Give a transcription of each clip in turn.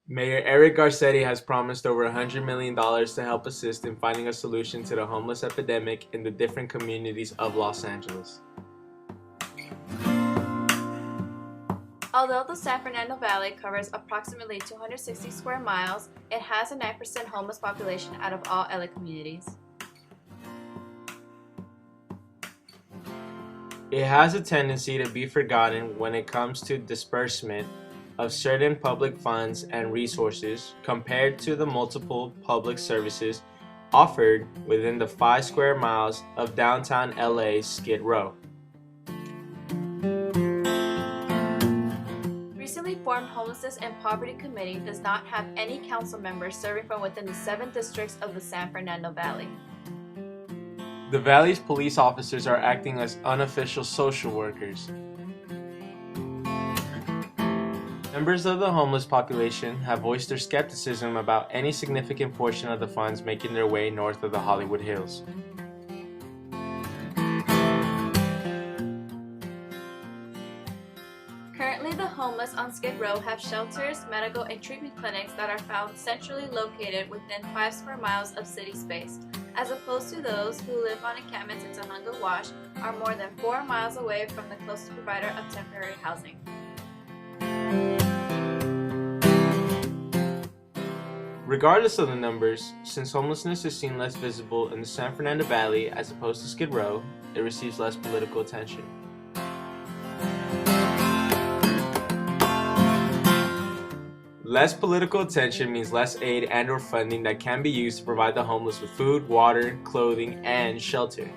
Mayor Eric Garcetti has promised over $100 million to help assist in finding a solution to the homeless epidemic in the different communities of Los Angeles. Although the San Fernando Valley covers approximately 260 square miles, it has a 9% homeless population out of all LA communities. It has a tendency to be forgotten when it comes to disbursement of certain public funds and resources compared to the multiple public services offered within the 5 square miles of downtown LA's Skid Row. Recently formed Homelessness and Poverty Committee does not have any council members serving from within the 7 districts of the San Fernando Valley. The Valley's police officers are acting as unofficial social workers. Members of the homeless population have voiced their skepticism about any significant portion of the funds making their way north of the Hollywood Hills. Currently, the homeless on Skid Row have shelters, medical, and treatment clinics that are found centrally located within 5 square miles of city space, as opposed to those who live on encampments in Tahunga Wash are more than 4 miles away from the closest provider of temporary housing. Regardless of the numbers, since homelessness is seen less visible in the San Fernando Valley as opposed to Skid Row, it receives less political attention. Less political attention means less aid and/or funding that can be used to provide the homeless with food, water, clothing, and shelter.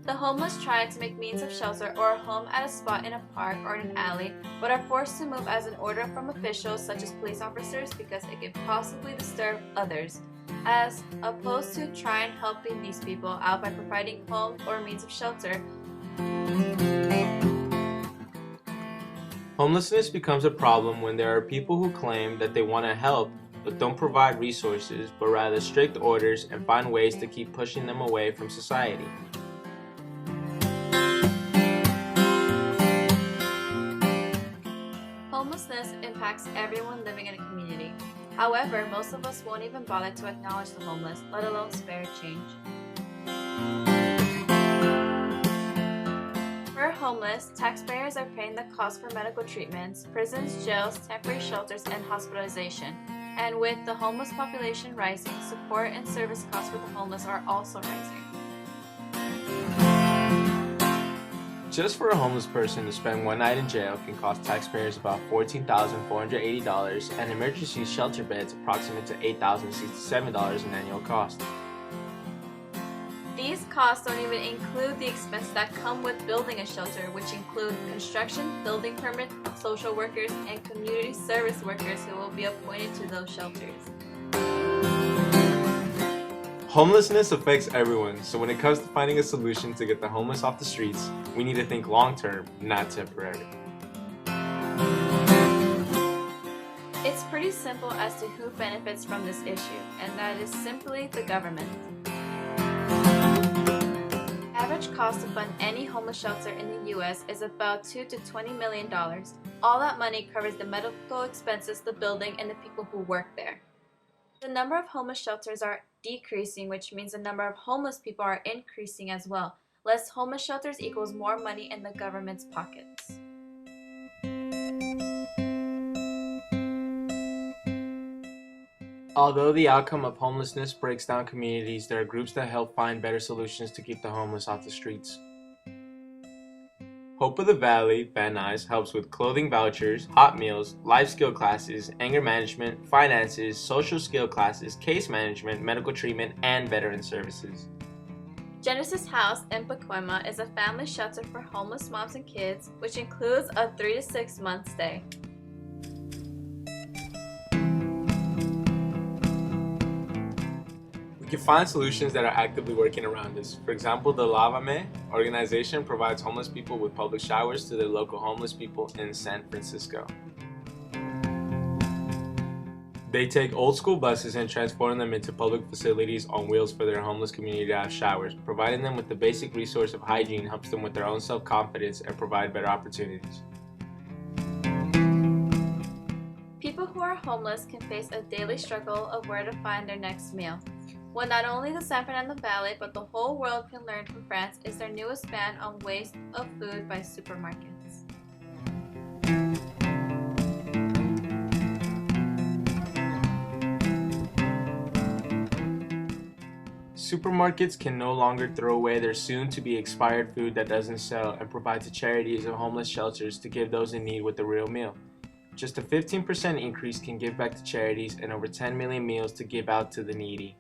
The homeless try to make means of shelter or a home at a spot in a park or in an alley, but are forced to move as an order from officials such as police officers because it could possibly disturb others, as opposed to trying helping these people out by providing homes or means of shelter. Homelessness becomes a problem when there are people who claim that they want to help but don't provide resources, but rather strict orders and find ways to keep pushing them away from society. Homelessness impacts everyone living in a community. However, most of us won't even bother to acknowledge the homeless, let alone spare change. For homeless, taxpayers are paying the cost for medical treatments, prisons, jails, temporary shelters, and hospitalization. And with the homeless population rising, support and service costs for the homeless are also rising. Just for a homeless person to spend one night in jail can cost taxpayers about $14,480 and emergency shelter beds approximate to $8,067 in annual cost. These costs don't even include the expenses that come with building a shelter, which include construction, building permits, social workers, and community service workers who will be appointed to those shelters. Homelessness affects everyone, so when it comes to finding a solution to get the homeless off the streets, we need to think long-term, not temporary. It's pretty simple as to who benefits from this issue, and that is simply the government. Average cost to fund any homeless shelter in the U.S. is about $2 to $20 million. All that money covers the medical expenses, the building, and the people who work there. The number of homeless shelters are decreasing, which means the number of homeless people are increasing as well. Less homeless shelters equals more money in the government's pockets. Although the outcome of homelessness breaks down communities, there are groups that help find better solutions to keep the homeless off the streets. Hope of the Valley, Van Nuys, helps with clothing vouchers, hot meals, life skill classes, anger management, finances, social skill classes, case management, medical treatment, and veteran services. Genesis House in Pacoima is a family shelter for homeless moms and kids, which includes a 3 to 6 month stay. We can find solutions that are actively working around us. For example, the Lávame organization provides homeless people with public showers to their local homeless people in San Francisco. They take old school buses and transform them into public facilities on wheels for their homeless community to have showers. Providing them with the basic resource of hygiene helps them with their own self-confidence and provide better opportunities. who are homeless can face a daily struggle of where to find their next meal. What not only the San Fernando Valley but the whole world can learn from France is their newest ban on waste of food by supermarkets. Supermarkets can no longer throw away their soon-to-be expired food that doesn't sell and provide to charities and homeless shelters to give those in need with a real meal. Just a 15% increase can give back to charities and over 10 million meals to give out to the needy.